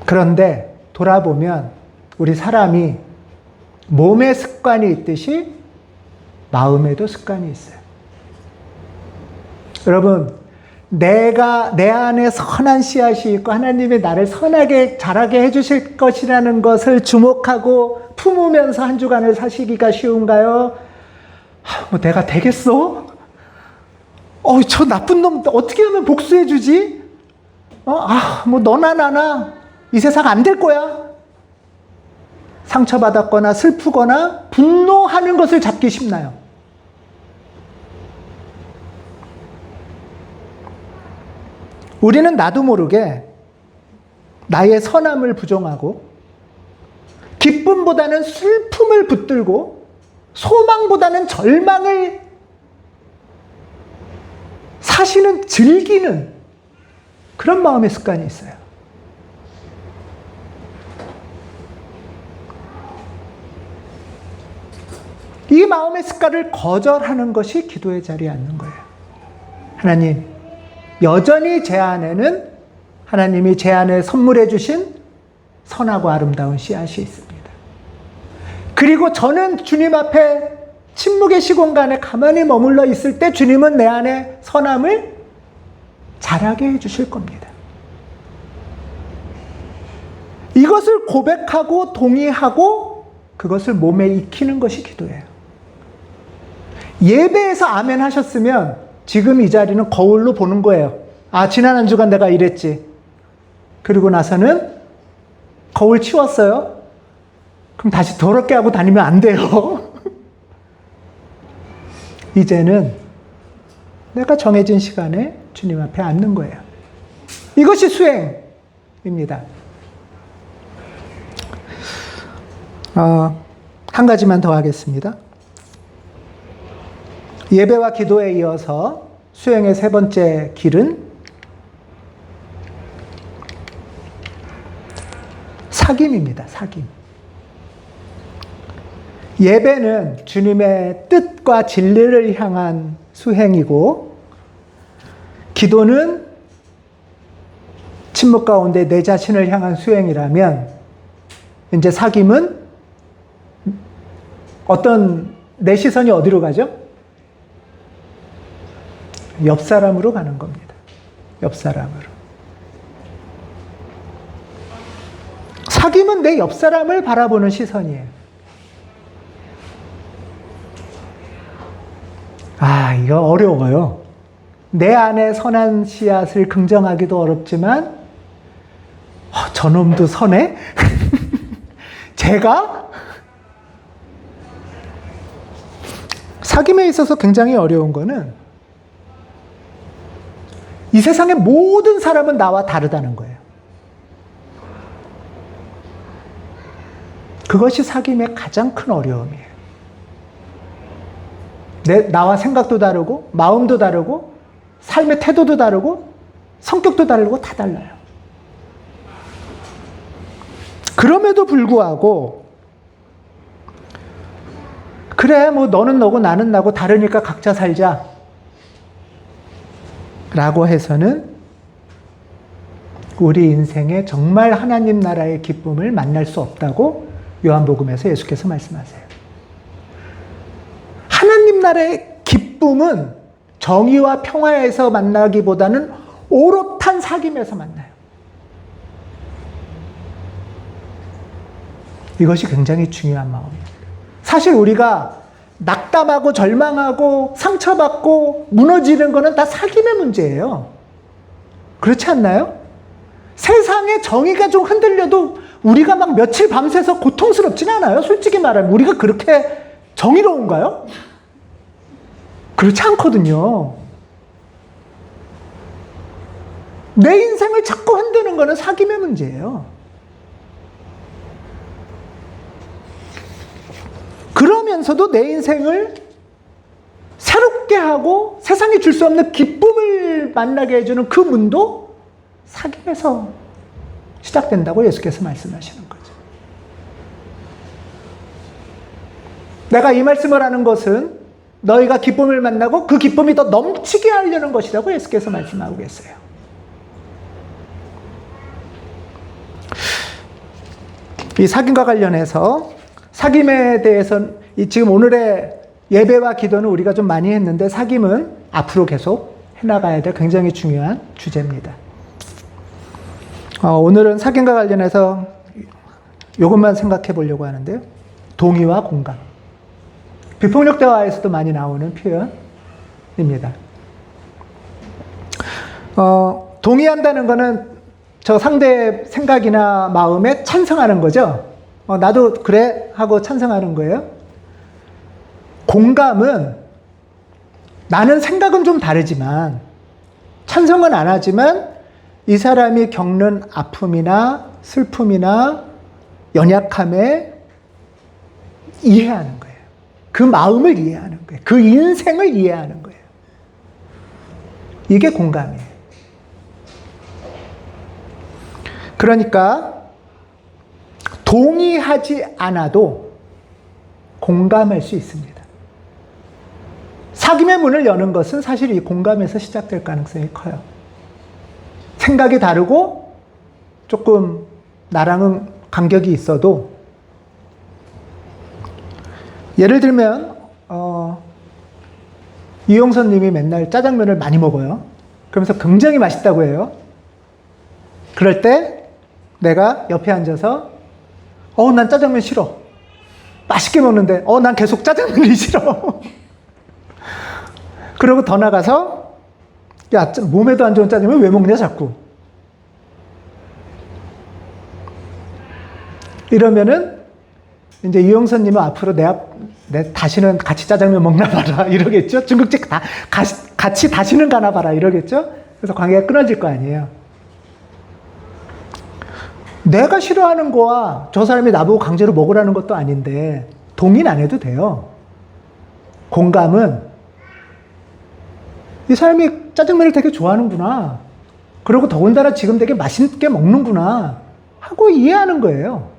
그런데 돌아보면 우리 사람이 몸에 습관이 있듯이 마음에도 습관이 있어요. 여러분, 내가 내 안에 선한 씨앗이 있고 하나님이 나를 선하게 자라게 해주실 것이라는 것을 주목하고 품으면서 한 주간을 사시기가 쉬운가요? 뭐 내가 되겠어? 저 나쁜 놈 어떻게 하면 복수해주지? 뭐 너나 나나 이 세상 안 될 거야. 상처받았거나 슬프거나 분노하는 것을 잡기 쉽나요? 우리는 나도 모르게 나의 선함을 부정하고 기쁨보다는 슬픔을 붙들고 소망보다는 절망을 사시는, 즐기는 그런 마음의 습관이 있어요. 이 마음의 습관을 거절하는 것이 기도의 자리에 앉는 거예요. 하나님, 여전히 제 안에는 하나님이 제 안에 선물해 주신 선하고 아름다운 씨앗이 있습니다. 그리고 저는 주님 앞에 침묵의 시공간에 가만히 머물러 있을 때 주님은 내 안에 선함을 자라게 해 주실 겁니다. 이것을 고백하고 동의하고 그것을 몸에 익히는 것이 기도예요. 예배에서 아멘 하셨으면 지금 이 자리는 거울로 보는 거예요. 지난 한 주간 내가 이랬지. 그리고 나서는 거울 치웠어요. 그럼 다시 더럽게 하고 다니면 안 돼요. 이제는 내가 정해진 시간에 주님 앞에 앉는 거예요. 이것이 수행입니다. 한 가지만 더 하겠습니다. 예배와 기도에 이어서 수행의 세 번째 길은 사귐입니다. 사귐. 예배는 주님의 뜻과 진리를 향한 수행이고, 기도는 침묵 가운데 내 자신을 향한 수행이라면, 이제 사귐은 내 시선이 어디로 가죠? 옆 사람으로 가는 겁니다. 옆 사람으로. 사귐은 내 옆 사람을 바라보는 시선이에요. 이거 어려워요. 내 안에 선한 씨앗을 긍정하기도 어렵지만, 저놈도 선해? 제가? 사귐에 있어서 굉장히 어려운 거는 이 세상의 모든 사람은 나와 다르다는 거예요. 그것이 사귐의 가장 큰 어려움이에요. 나와 생각도 다르고, 마음도 다르고, 삶의 태도도 다르고, 성격도 다르고, 다 달라요. 그럼에도 불구하고, 그래, 너는 너고 나는 나고 다르니까 각자 살자. 라고 해서는 우리 인생에 정말 하나님 나라의 기쁨을 만날 수 없다고 요한복음에서 예수께서 말씀하세요. 하나님 나라의 기쁨은 정의와 평화에서 만나기보다는 오롯한 사귐에서 만나요. 이것이 굉장히 중요한 마음입니다. 사실 우리가 낙담하고 절망하고 상처받고 무너지는 것은 다 사귐의 문제예요. 그렇지 않나요? 세상의 정의가 좀 흔들려도 우리가 막 며칠 밤새서 고통스럽진 않아요. 솔직히 말하면 우리가 그렇게 정의로운가요? 그렇지 않거든요. 내 인생을 자꾸 흔드는 것은 사귐의 문제예요. 그러면서도 내 인생을 새롭게 하고 세상이 줄 수 없는 기쁨을 만나게 해주는 그 문도 사귐에서 시작된다고 예수께서 말씀하시는 거죠. 내가 이 말씀을 하는 것은 너희가 기쁨을 만나고 그 기쁨이 더 넘치게 하려는 것이라고 예수께서 말씀하고 계세요. 이 사귐과 관련해서 사귐에 대해서는 지금 오늘의 예배와 기도는 우리가 좀 많이 했는데 사귐은 앞으로 계속 해나가야 될 굉장히 중요한 주제입니다. 오늘은 사귐과 관련해서 이것만 생각해 보려고 하는데요. 동의와 공감. 비폭력 대화에서도 많이 나오는 표현입니다. 동의한다는 것은 저 상대의 생각이나 마음에 찬성하는 거죠. 나도 그래 하고 찬성하는 거예요. 공감은 나는 생각은 좀 다르지만 찬성은 안 하지만 이 사람이 겪는 아픔이나 슬픔이나 연약함에 이해하는 거예요. 그 마음을 이해하는 거예요. 그 인생을 이해하는 거예요. 이게 공감이에요. 그러니까 동의하지 않아도 공감할 수 있습니다. 사귐의 문을 여는 것은 사실 이 공감에서 시작될 가능성이 커요. 생각이 다르고 조금 나랑은 간격이 있어도 예를 들면 이용선 님이 맨날 짜장면을 많이 먹어요. 그러면서 굉장히 맛있다고 해요. 그럴 때 내가 옆에 앉아서 난 짜장면 싫어. 맛있게 먹는데 난 계속 짜장면이 싫어. 그러고 더 나가서 야, 몸에도 안 좋은 짜장면 왜 먹냐 자꾸. 이러면은 이제 이용선님은 앞으로 내 다시는 같이 짜장면 먹나 봐라 이러겠죠. 중국집 같이 다시는 가나 봐라 이러겠죠. 그래서 관계가 끊어질 거 아니에요. 내가 싫어하는 거와 저 사람이 나보고 강제로 먹으라는 것도 아닌데 동의는 안 해도 돼요. 공감은 이 사람이 짜장면을 되게 좋아하는구나. 그리고 더군다나 지금 되게 맛있게 먹는구나 하고 이해하는 거예요.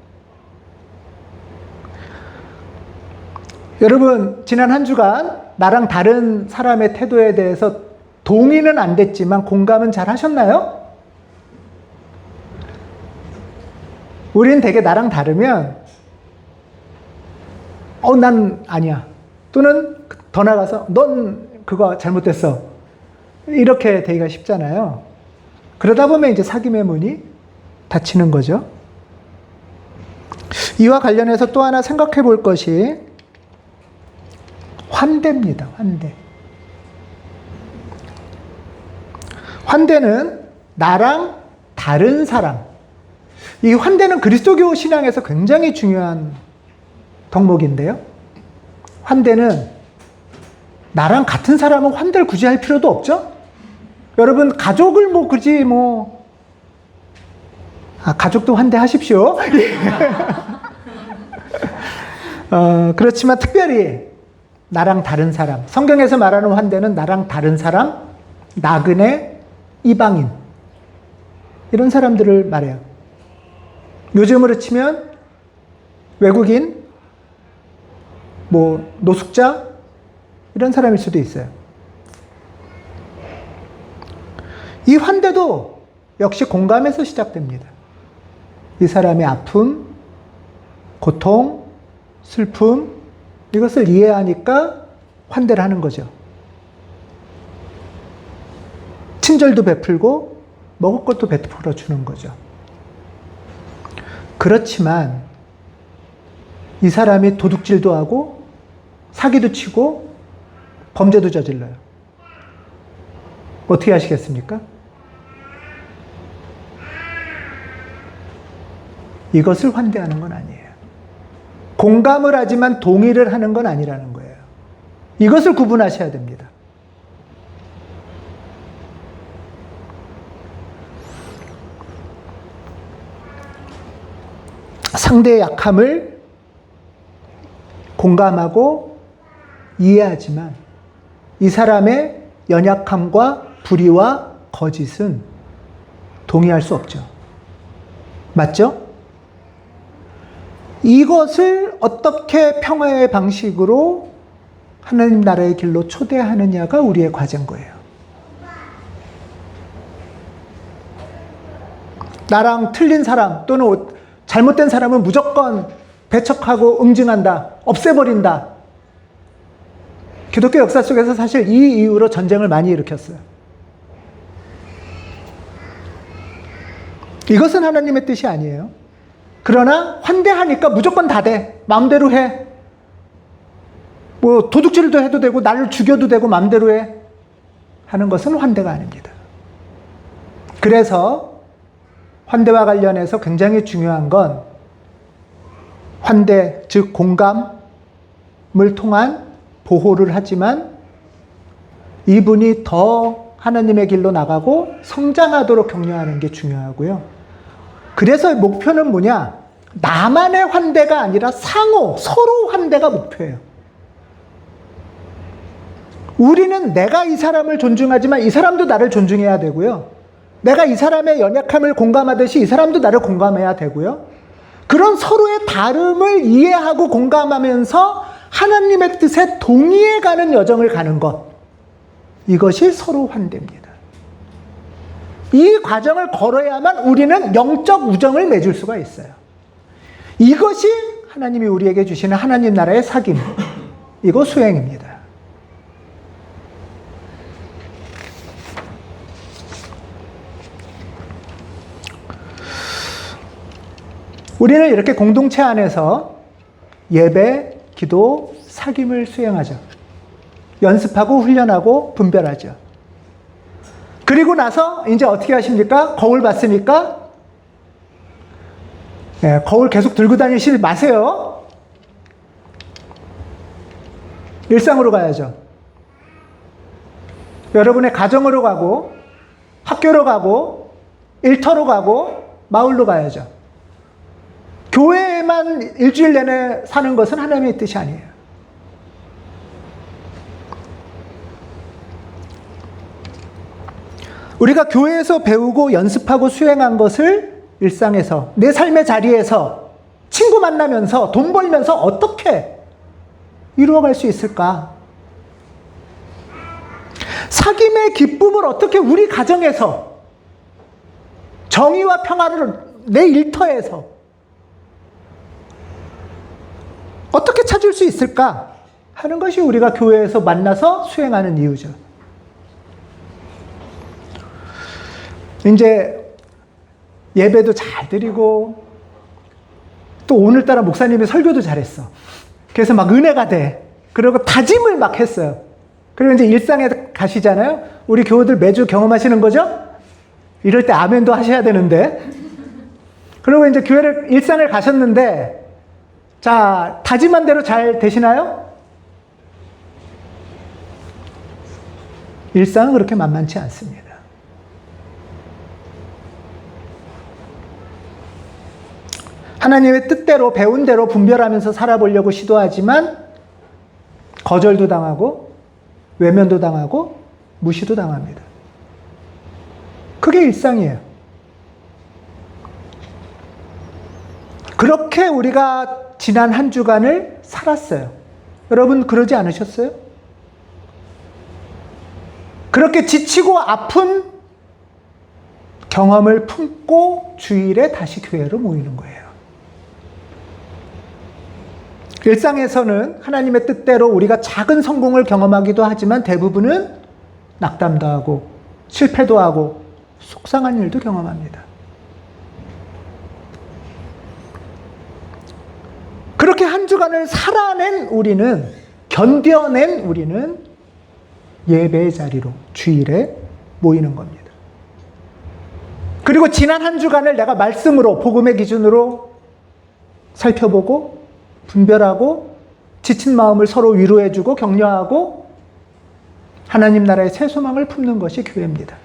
여러분, 지난 한 주간 나랑 다른 사람의 태도에 대해서 동의는 안 됐지만 공감은 잘 하셨나요? 우린 되게 나랑 다르면 난 아니야. 또는 더 나가서 넌 그거 잘못됐어. 이렇게 되기가 쉽잖아요. 그러다 보면 이제 사귐의 문이 닫히는 거죠. 이와 관련해서 또 하나 생각해 볼 것이 환대입니다. 환대. 환대는 나랑 다른 사람. 이 환대는 그리스도교 신앙에서 굉장히 중요한 덕목인데요. 환대는 나랑 같은 사람은 환대를 굳이 할 필요도 없죠? 여러분, 가족을 굳이 가족도 환대하십시오. 그렇지만 특별히 나랑 다른 사람. 성경에서 말하는 환대는 나랑 다른 사람, 나그네, 이방인. 이런 사람들을 말해요. 요즘으로 치면 외국인, 노숙자, 이런 사람일 수도 있어요. 이 환대도 역시 공감에서 시작됩니다. 이 사람의 아픔, 고통, 슬픔, 이것을 이해하니까 환대를 하는 거죠. 친절도 베풀고 먹을 것도 베풀어 주는 거죠. 그렇지만 이 사람이 도둑질도 하고 사기도 치고 범죄도 저질러요. 어떻게 하시겠습니까? 이것을 환대하는 건 아니에요. 공감을 하지만 동의를 하는 건 아니라는 거예요. 이것을 구분하셔야 됩니다. 상대의 약함을 공감하고 이해하지만 이 사람의 연약함과 불의와 거짓은 동의할 수 없죠. 맞죠? 이것을 어떻게 평화의 방식으로 하나님 나라의 길로 초대하느냐가 우리의 과제인 거예요. 나랑 틀린 사람 또는 잘못된 사람은 무조건 배척하고 응징한다, 없애버린다. 기독교 역사 속에서 사실 이 이유로 전쟁을 많이 일으켰어요. 이것은 하나님의 뜻이 아니에요. 그러나 환대하니까 무조건 다 돼. 마음대로 해. 도둑질도 해도 되고 나를 죽여도 되고 마음대로 해. 하는 것은 환대가 아닙니다. 그래서 환대와 관련해서 굉장히 중요한 건 환대, 즉 공감을 통한 보호를 하지만 이분이 더 하나님의 길로 나가고 성장하도록 격려하는 게 중요하고요. 그래서 목표는 뭐냐? 나만의 환대가 아니라 상호, 서로 환대가 목표예요. 우리는 내가 이 사람을 존중하지만 이 사람도 나를 존중해야 되고요. 내가 이 사람의 연약함을 공감하듯이 이 사람도 나를 공감해야 되고요. 그런 서로의 다름을 이해하고 공감하면서 하나님의 뜻에 동의해가는 여정을 가는 것. 이것이 서로 환대입니다. 이 과정을 걸어야만 우리는 영적 우정을 맺을 수가 있어요. 이것이 하나님이 우리에게 주시는 하나님 나라의 사귐, 이거 수행입니다. 우리는 이렇게 공동체 안에서 예배, 기도, 사귐을 수행하죠. 연습하고 훈련하고 분별하죠. 그리고 나서 이제 어떻게 하십니까? 거울 봤으니까 거울 계속 들고 다니시지 마세요. 일상으로 가야죠. 여러분의 가정으로 가고 학교로 가고 일터로 가고 마을로 가야죠. 교회에만 일주일 내내 사는 것은 하나님의 뜻이 아니에요. 우리가 교회에서 배우고 연습하고 수행한 것을 일상에서, 내 삶의 자리에서, 친구 만나면서, 돈 벌면서 어떻게 이루어갈 수 있을까? 사귐의 기쁨을 어떻게 우리 가정에서, 정의와 평화를 내 일터에서 어떻게 찾을 수 있을까 하는 것이 우리가 교회에서 만나서 수행하는 이유죠. 이제 예배도 잘 드리고 또 오늘따라 목사님이 설교도 잘했어. 그래서 막 은혜가 돼. 그리고 다짐을 막 했어요. 그리고 이제 일상에 가시잖아요. 우리 교우들 매주 경험하시는 거죠? 이럴 때 아멘도 하셔야 되는데. 그리고 이제 교회를, 일상을 가셨는데, 자, 다짐한 대로 잘 되시나요? 일상은 그렇게 만만치 않습니다. 하나님의 뜻대로, 배운 대로 분별하면서 살아보려고 시도하지만 거절도 당하고 외면도 당하고 무시도 당합니다. 그게 일상이에요. 그렇게 우리가 지난 한 주간을 살았어요. 여러분 그러지 않으셨어요? 그렇게 지치고 아픈 경험을 품고 주일에 다시 교회로 모이는 거예요. 일상에서는 하나님의 뜻대로 우리가 작은 성공을 경험하기도 하지만 대부분은 낙담도 하고 실패도 하고 속상한 일도 경험합니다. 그렇게 한 주간을 살아낸 우리는, 견뎌낸 우리는 예배의 자리로 주일에 모이는 겁니다. 그리고 지난 한 주간을 내가 말씀으로, 복음의 기준으로 살펴보고 분별하고 지친 마음을 서로 위로해주고 격려하고 하나님 나라의 새 소망을 품는 것이 교회입니다.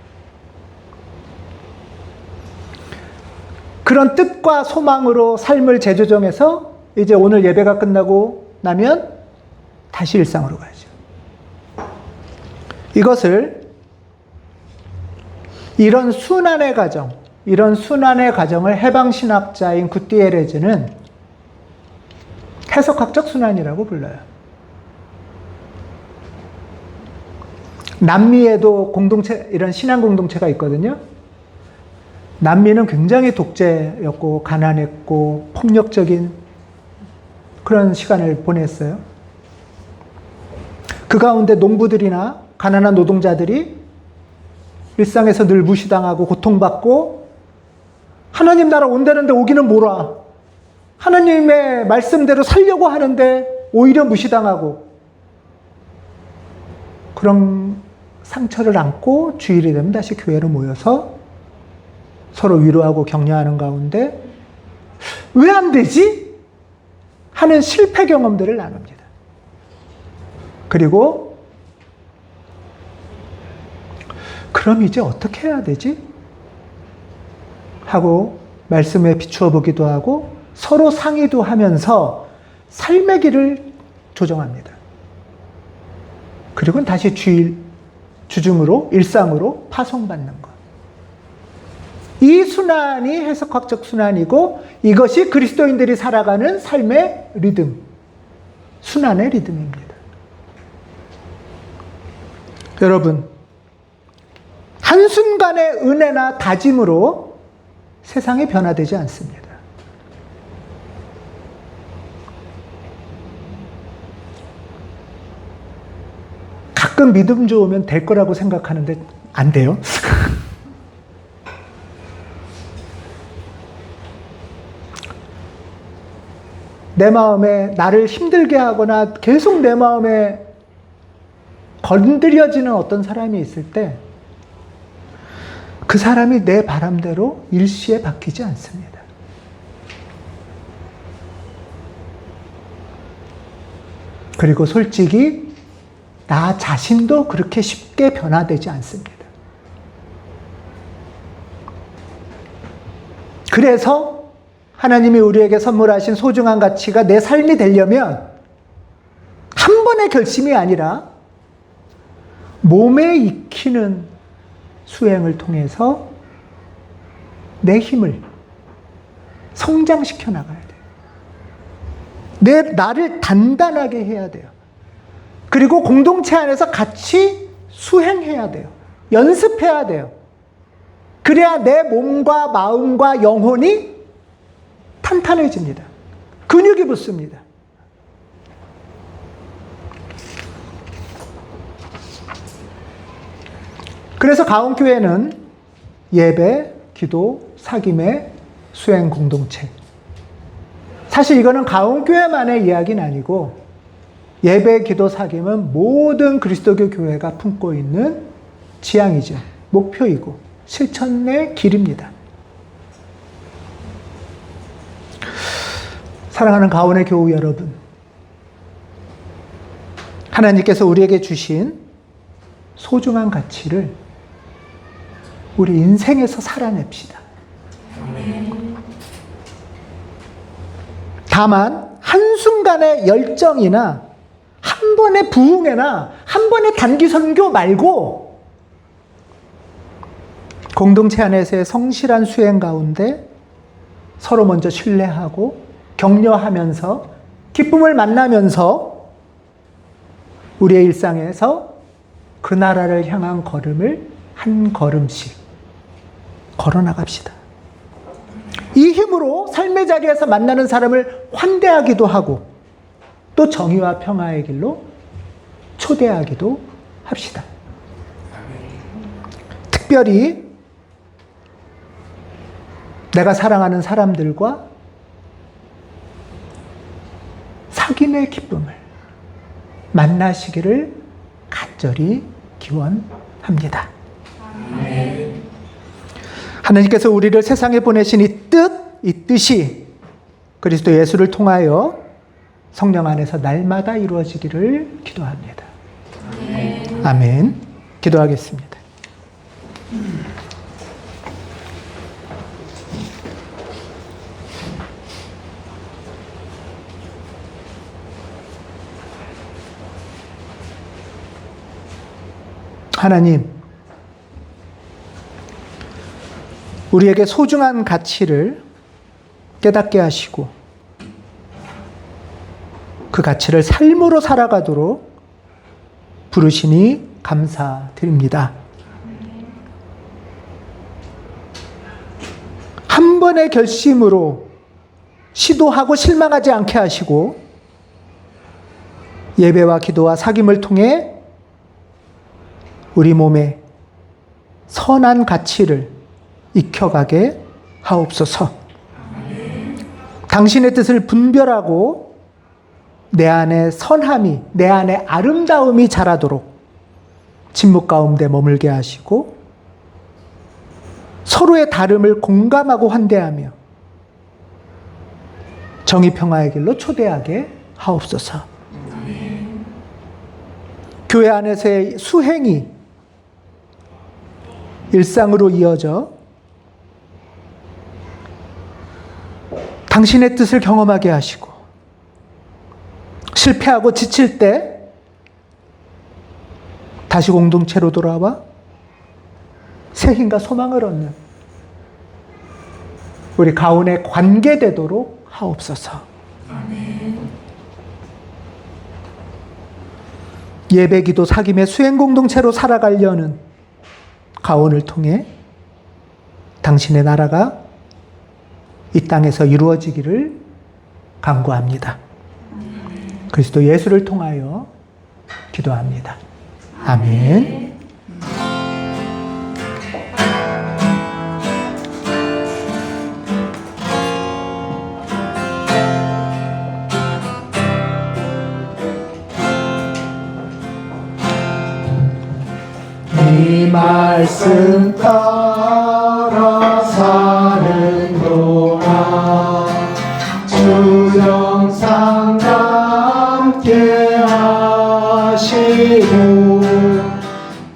그런 뜻과 소망으로 삶을 재조정해서 이제 오늘 예배가 끝나고 나면 다시 일상으로 가야죠. 이것을 이런 순환의 과정을 해방신학자인 구티에레즈는 해석학적 순환이라고 불러요. 남미에도 공동체, 이런 신앙 공동체가 있거든요. 남미는 굉장히 독재였고 가난했고 폭력적인 그런 시간을 보냈어요. 그 가운데 농부들이나 가난한 노동자들이 일상에서 늘 무시당하고 고통받고 하나님 나라 온다는데 오기는 뭐라, 하나님의 말씀대로 살려고 하는데 오히려 무시당하고 그런 상처를 안고 주일이 되면 다시 교회로 모여서 서로 위로하고 격려하는 가운데 왜 안 되지? 하는 실패 경험들을 나눕니다. 그리고 그럼 이제 어떻게 해야 되지? 하고 말씀에 비추어 보기도 하고 서로 상의도 하면서 삶의 길을 조정합니다. 그리고 다시 주일, 주중으로, 일상으로 파송받는 것. 이 순환이 해석학적 순환이고 이것이 그리스도인들이 살아가는 삶의 리듬, 순환의 리듬입니다. 여러분, 한순간의 은혜나 다짐으로 세상이 변화되지 않습니다. 가끔 믿음 좋으면 될 거라고 생각하는데 안 돼요. 내 마음에 나를 힘들게 하거나 계속 내 마음에 건드려지는 어떤 사람이 있을 때 그 사람이 내 바람대로 일시에 바뀌지 않습니다. 그리고 솔직히 나 자신도 그렇게 쉽게 변화되지 않습니다. 그래서 하나님이 우리에게 선물하신 소중한 가치가 내 삶이 되려면 한 번의 결심이 아니라 몸에 익히는 수행을 통해서 내 힘을 성장시켜 나가야 돼요. 나를 단단하게 해야 돼요. 그리고 공동체 안에서 같이 수행해야 돼요. 연습해야 돼요. 그래야 내 몸과 마음과 영혼이 탄탄해집니다. 근육이 붙습니다. 그래서 가온교회는 예배, 기도, 사귐의 수행 공동체. 사실 이거는 가온교회만의 이야기는 아니고 예배, 기도, 사귐은 모든 그리스도교 교회가 품고 있는 지향이죠. 목표이고 실천의 길입니다. 사랑하는 가온의 교우 여러분, 하나님께서 우리에게 주신 소중한 가치를 우리 인생에서 살아냅시다. 다만 한순간의 열정이나 한 번의 부흥회나 한 번의 단기 선교 말고 공동체 안에서의 성실한 수행 가운데 서로 먼저 신뢰하고 격려하면서 기쁨을 만나면서 우리의 일상에서 그 나라를 향한 걸음을 한 걸음씩 걸어 나갑시다. 이 힘으로 삶의 자리에서 만나는 사람을 환대하기도 하고 또 정의와 평화의 길로 초대하기도 합시다. 특별히 내가 사랑하는 사람들과 사귐의 기쁨을 만나시기를 간절히 기원합니다. 하나님께서 우리를 세상에 보내신 이 뜻이 그리스도 예수를 통하여 성령 안에서 날마다 이루어지기를 기도합니다. 아멘. 기도하겠습니다. 하나님, 우리에게 소중한 가치를 깨닫게 하시고 그 가치를 삶으로 살아가도록 부르시니 감사드립니다. 한 번의 결심으로 시도하고 실망하지 않게 하시고 예배와 기도와 사귐을 통해 우리 몸에 선한 가치를 익혀가게 하옵소서. 당신의 뜻을 분별하고 내 안에 선함이, 내 안에 아름다움이 자라도록 침묵 가운데 머물게 하시고 서로의 다름을 공감하고 환대하며 정의 평화의 길로 초대하게 하옵소서. 교회 안에서의 수행이 일상으로 이어져 당신의 뜻을 경험하게 하시고 실패하고 지칠 때 다시 공동체로 돌아와 새 힘과 소망을 얻는 우리 가운데 관계되도록 하옵소서. 예배, 기도, 사귐의 수행 공동체로 살아가려는 가온을 통해 당신의 나라가 이 땅에서 이루어지기를 간구합니다. 그리스도 예수를 통하여 기도합니다. 아멘. 이 말씀 따라 사는 동안 주 영상과 함께 하시고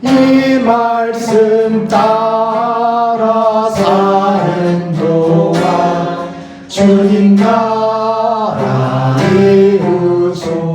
이 말씀 따라 사는 동안 주님 나라 이루소서.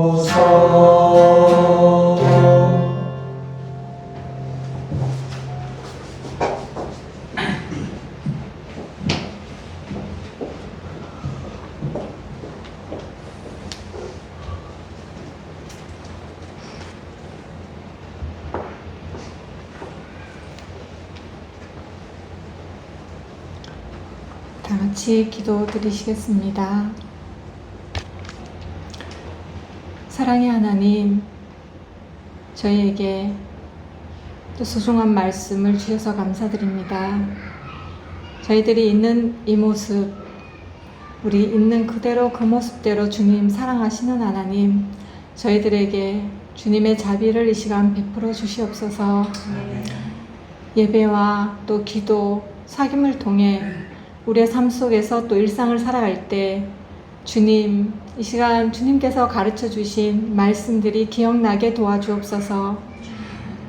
다 같이 기도 드리시겠습니다. 사랑의 하나님, 저희에게 또 소중한 말씀을 주셔서 감사드립니다. 저희들이 있는 이 모습, 우리 있는 그대로 그 모습대로 주님 사랑하시는 하나님, 저희들에게 주님의 자비를 이 시간 베풀어 주시옵소서. 예배와 또 기도, 사귐을 통해 우리의 삶 속에서 또 일상을 살아갈 때 주님, 이 시간 주님께서 가르쳐 주신 말씀들이 기억나게 도와주옵소서.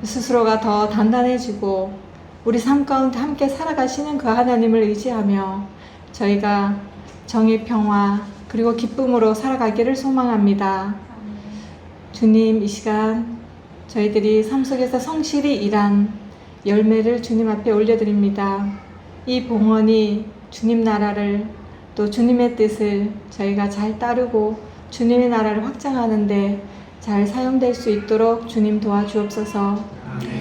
스스로가 더 단단해지고 우리 삶 가운데 함께 살아가시는 그 하나님을 의지하며 저희가 정의 평화 그리고 기쁨으로 살아가기를 소망합니다. 주님, 이 시간 저희들이 삶 속에서 성실히 일한 열매를 주님 앞에 올려드립니다. 이 봉헌이 주님 나라를 또 주님의 뜻을 저희가 잘 따르고 주님의 나라를 확장하는데 잘 사용될 수 있도록 주님 도와주옵소서.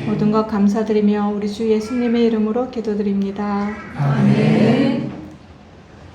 모든 것 감사드리며 우리 주 예수님의 이름으로 기도드립니다. 아멘.